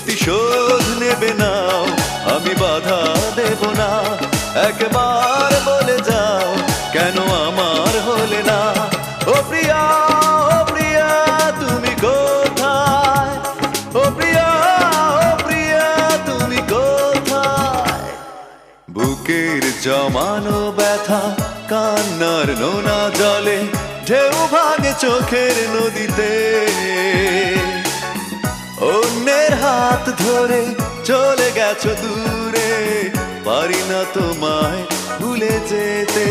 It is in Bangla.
প্রতিশোধ নেবে নাও, আমি বাধা দেব না। একবার বলে যাও কেন আমার হলে না। ও প্রিয়া, ও প্রিয়া তুমি কোথায়? ও প্রিয়া, ও প্রিয়া তুমি কোথায়? বুকের জমানো ব্যথা কান্নার নোনা জলে ঢেউ ভাঙে চোখের নদীতে। অন্যের হাত ধরে চলে গেছো দূরে, পারি না তোমায় ভুলে যেতে।